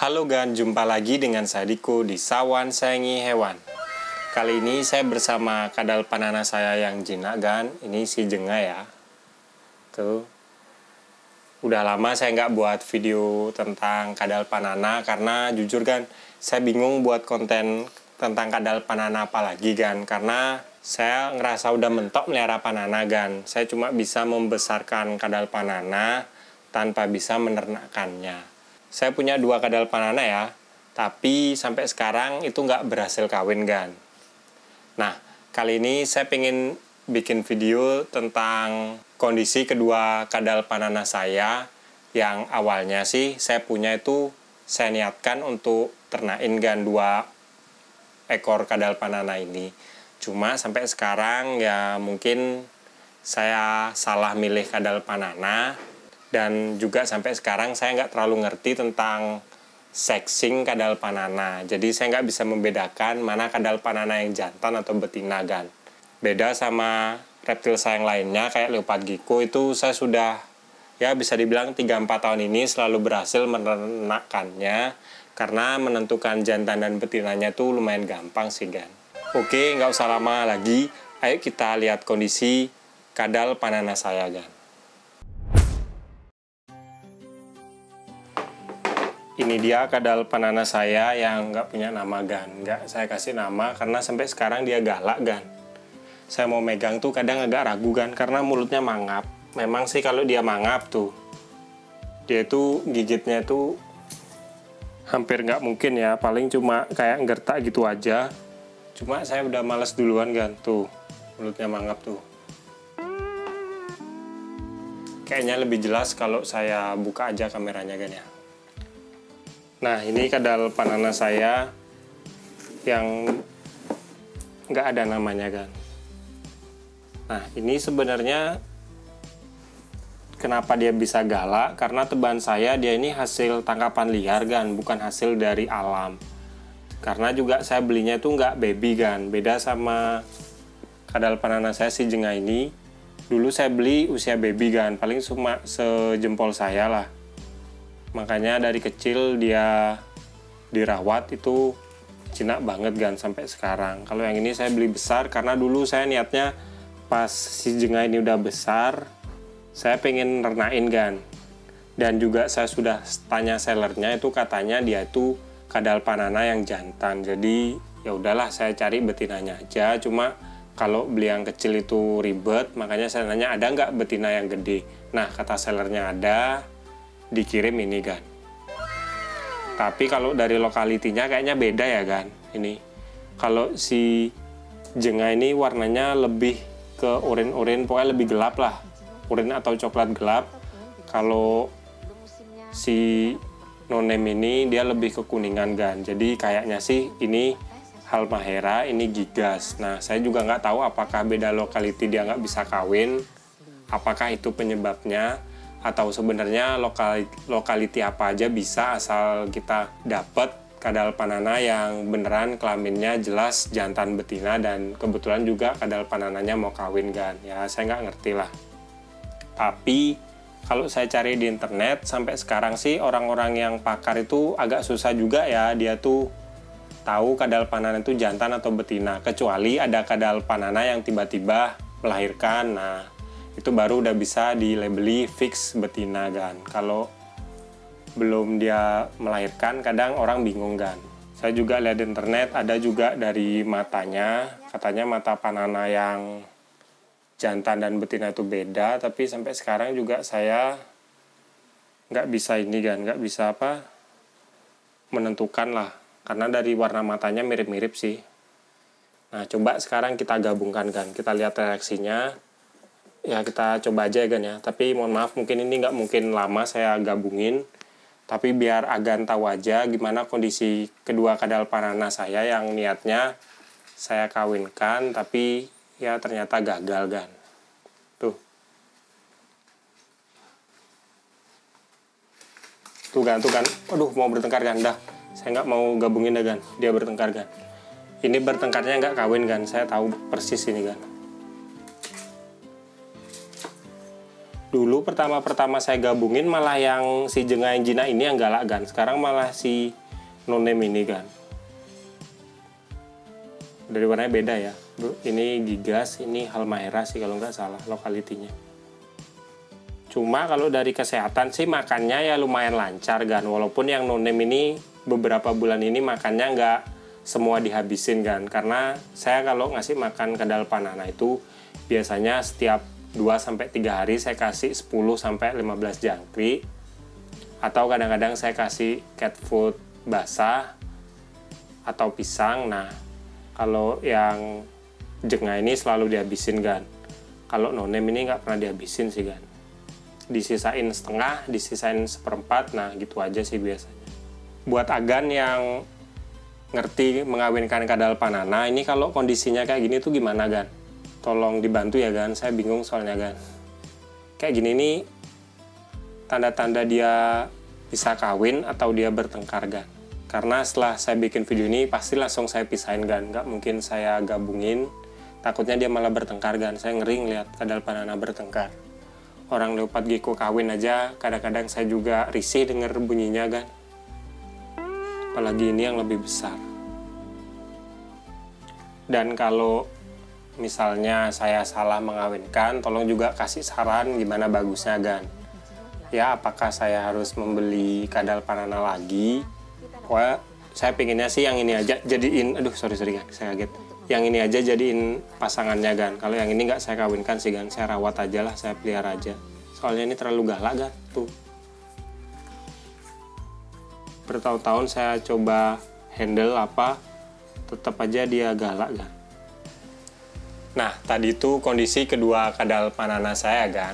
Halo Gan, jumpa lagi dengan saya Diko di Sawan Sayangi Hewan. Kali ini saya bersama kadal panana saya yang jinak Gan. Ini si Jenga ya. Tuh. Udah lama saya nggak buat video tentang kadal panana karena jujur Gan, saya bingung buat konten tentang kadal panana apa lagi Gan. Karena saya ngerasa udah mentok melihara panana Gan. Saya cuma bisa membesarkan kadal panana tanpa bisa menernakkannya. Saya punya 2 kadal panana ya, tapi sampai sekarang itu nggak berhasil kawin Gan. Nah, kali ini saya pengen bikin video tentang kondisi kedua kadal panana saya yang awalnya sih saya punya itu saya niatkan untuk ternakin Gan 2 ekor kadal panana ini. Cuma sampai sekarang ya mungkin saya salah milih kadal panana. Dan juga sampai sekarang saya nggak terlalu ngerti tentang sexing kadal panana. Jadi saya nggak bisa membedakan mana kadal panana yang jantan atau betina Gan. Beda sama reptil saya yang lainnya kayak leopard gecko itu saya sudah ya bisa dibilang 3-4 tahun ini selalu berhasil menernakkannya. Karena menentukan jantan dan betinanya itu lumayan gampang sih Gan. Oke, nggak usah lama lagi. Ayo kita lihat kondisi kadal panana saya Gan. Ini dia kadal panana saya yang nggak punya nama Gan. Nggak saya kasih nama karena sampai sekarang dia galak Gan. Saya mau megang tuh kadang agak ragu Gan karena mulutnya mangap. Memang sih kalau dia mangap tuh, dia tuh gigitnya tuh hampir nggak mungkin ya. Paling cuma kayak gertak gitu aja. Cuma saya udah males duluan Gan. Tuh, mulutnya mangap tuh. Kayaknya lebih jelas kalau saya buka aja kameranya Gan ya. Nah, ini kadal panana saya yang nggak ada namanya Gan. Nah, ini sebenarnya kenapa dia bisa galak? Karena teban saya dia ini hasil tangkapan liar Gan, bukan hasil dari alam. Karena juga saya belinya itu nggak baby Gan, beda sama kadal panana saya si Jenga ini. Dulu saya beli usia baby Gan, paling cuma sejempol saya lah. Makanya dari kecil dia dirawat itu jinak banget Gan sampai sekarang. Kalau yang ini saya beli besar karena dulu saya niatnya pas si Jenga ini udah besar, saya pengen renain Gan. Dan juga saya sudah tanya sellernya itu katanya dia itu kadal panana yang jantan. Jadi ya udahlah saya cari betinanya aja. Cuma kalau beli yang kecil itu ribet, makanya saya nanya ada nggak betina yang gede. Nah kata sellernya ada. Dikirim ini Gan. Tapi kalau dari lokalitinya kayaknya beda ya Gan. Ini kalau si Jenga ini warnanya lebih ke oranye, pokoknya lebih gelap lah, oranye atau coklat gelap. Kalau si nonem ini dia lebih ke kuningan Gan. Jadi kayaknya sih ini Halmahera, ini Gigas. Nah saya juga nggak tahu apakah beda lokaliti dia nggak bisa kawin, apakah itu penyebabnya, atau sebenarnya lokaliti apa aja bisa asal kita dapat kadal panana yang beneran kelaminnya jelas jantan betina dan kebetulan juga kadal panananya mau kawin Gan. Ya saya nggak ngerti lah. Tapi kalau saya cari di internet sampai sekarang sih orang-orang yang pakar itu agak susah juga ya dia tuh tahu kadal panana itu jantan atau betina, kecuali ada kadal panana yang tiba-tiba melahirkan. Nah itu baru udah bisa dilabeli fix betina Gan. Kalau belum dia melahirkan kadang orang bingung Gan. Saya juga lihat di internet ada juga dari matanya, katanya mata panana yang jantan dan betina itu beda, tapi sampai sekarang juga saya nggak bisa ini Gan, nggak bisa menentukan lah, karena dari warna matanya mirip-mirip sih. Nah coba sekarang kita gabungkan Gan, kita lihat reaksinya. Ya kita coba aja Gan ya, tapi mohon maaf mungkin ini nggak mungkin lama saya gabungin, tapi biar Agan tahu aja gimana kondisi kedua kadal panana saya yang niatnya saya kawinkan tapi ya ternyata gagal Gan. Tuh Gan, aduh mau bertengkar Gan, dah saya nggak mau gabungin dah Gan, dia bertengkar Gan. Ini bertengkarnya nggak kawin Gan, saya tahu persis ini Gan. Dulu pertama-pertama saya gabungin malah yang si jengah yang jinak ini yang galak kan. Sekarang malah si nonem ini kan. Dari warnanya beda ya. Ini gigas, ini halmahera sih kalau nggak salah lokalitinya. Cuma kalau dari kesehatan sih makannya ya lumayan lancar kan. Walaupun yang nonem ini beberapa bulan ini makannya nggak semua dihabisin kan. Karena saya kalau ngasih makan kadal panana itu biasanya setiap 2-3 hari saya kasih 10-15 jangkrik. Atau kadang-kadang saya kasih cat food basah atau pisang. Nah, kalau yang jengah ini selalu dihabisin kan. Kalau nonem ini nggak pernah dihabisin sih kan. Disisain setengah, disisain seperempat, nah gitu aja sih biasanya. Buat agan yang ngerti mengawinkan kadal panana, ini kalau kondisinya kayak gini tuh gimana kan? Tolong dibantu ya kan, saya bingung soalnya kan. Kayak gini nih, tanda-tanda dia bisa kawin atau dia bertengkar kan. Karena setelah saya bikin video ini, pasti langsung saya pisahin kan. Nggak mungkin saya gabungin, takutnya dia malah bertengkar kan. Saya ngeri ngeliat kadal panana bertengkar. Orang leopard gecko kawin aja, kadang-kadang saya juga risih denger bunyinya kan. Apalagi ini yang lebih besar. Dan kalau misalnya saya salah mengawinkan, tolong juga kasih saran gimana bagusnya kan. Ya, apakah saya harus membeli kadal panana lagi? Wah, saya pengennya sih yang ini aja jadiin, sorry kan, saya kaget. Yang ini aja jadiin pasangannya kan. Kalau yang ini nggak saya kawinkan sih kan, saya rawat aja lah, saya pelihara aja. Soalnya ini terlalu galak kan, tuh. Bertahun-tahun saya coba handle apa, tetap aja dia galak kan. Nah, tadi itu kondisi kedua kadal panana saya kan.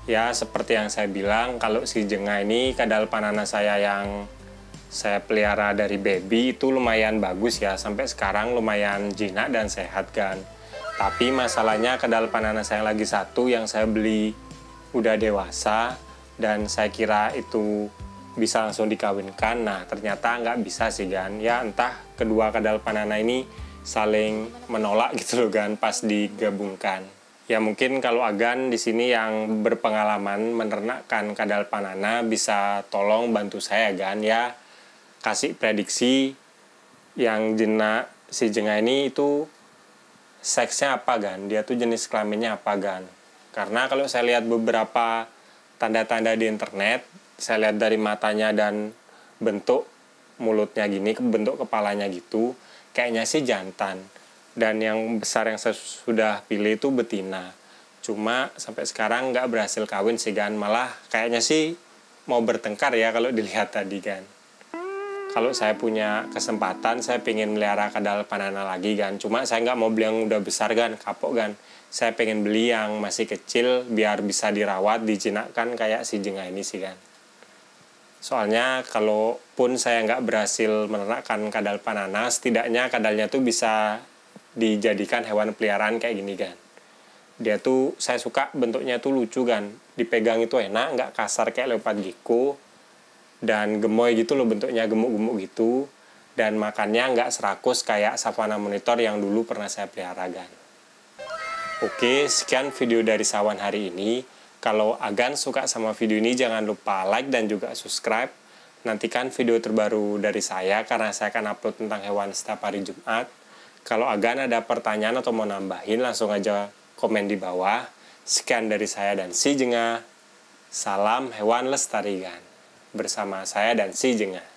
Ya, seperti yang saya bilang, kalau si jengah ini kadal panana saya yang saya pelihara dari baby itu lumayan bagus ya. Sampai sekarang lumayan jinak dan sehat kan. Tapi masalahnya kadal panana saya lagi satu yang saya beli udah dewasa dan saya kira itu bisa langsung dikawinkan. Nah, ternyata nggak bisa sih kan. Ya, entah kedua kadal panana ini saling menolak gitu loh kan pas digabungkan. Ya mungkin kalau agan di sini yang berpengalaman menernakkan kadal panana bisa tolong bantu saya kan ya, kasih prediksi yang si jengah ini itu seksnya apa kan, dia tuh jenis kelaminnya apa kan. Karena kalau saya lihat beberapa tanda-tanda di internet, saya lihat dari matanya dan bentuk mulutnya gini, bentuk kepalanya gitu, kayaknya sih jantan. Dan yang besar yang saya sudah pilih itu betina. Cuma sampai sekarang nggak berhasil kawin sih kan. Malah kayaknya sih mau bertengkar ya kalau dilihat tadi kan. Kalau saya punya kesempatan, saya pengen melihara kadal panana lagi kan. Cuma saya nggak mau beli yang udah besar kan, kapok kan. Saya pengen beli yang masih kecil biar bisa dirawat, dijinakkan kayak si jengah ini sih kan. Soalnya kalaupun saya nggak berhasil menernakkan kadal panana, setidaknya kadalnya tuh bisa dijadikan hewan peliharaan kayak gini kan. Dia tuh, saya suka bentuknya tuh lucu kan. Dipegang itu enak, nggak kasar kayak leopard gecko. Dan gemoy gitu loh bentuknya, gemuk-gemuk gitu. Dan makannya nggak serakus kayak savana monitor yang dulu pernah saya pelihara kan. Oke, sekian video dari Sawan hari ini. Kalau agan suka sama video ini, jangan lupa like dan juga subscribe. Nantikan video terbaru dari saya karena saya akan upload tentang hewan setiap hari Jumat. Kalau agan ada pertanyaan atau mau nambahin, langsung aja komen di bawah. Sekian dari saya dan si jengah. Salam hewan lestarikan. Bersama saya dan si jengah.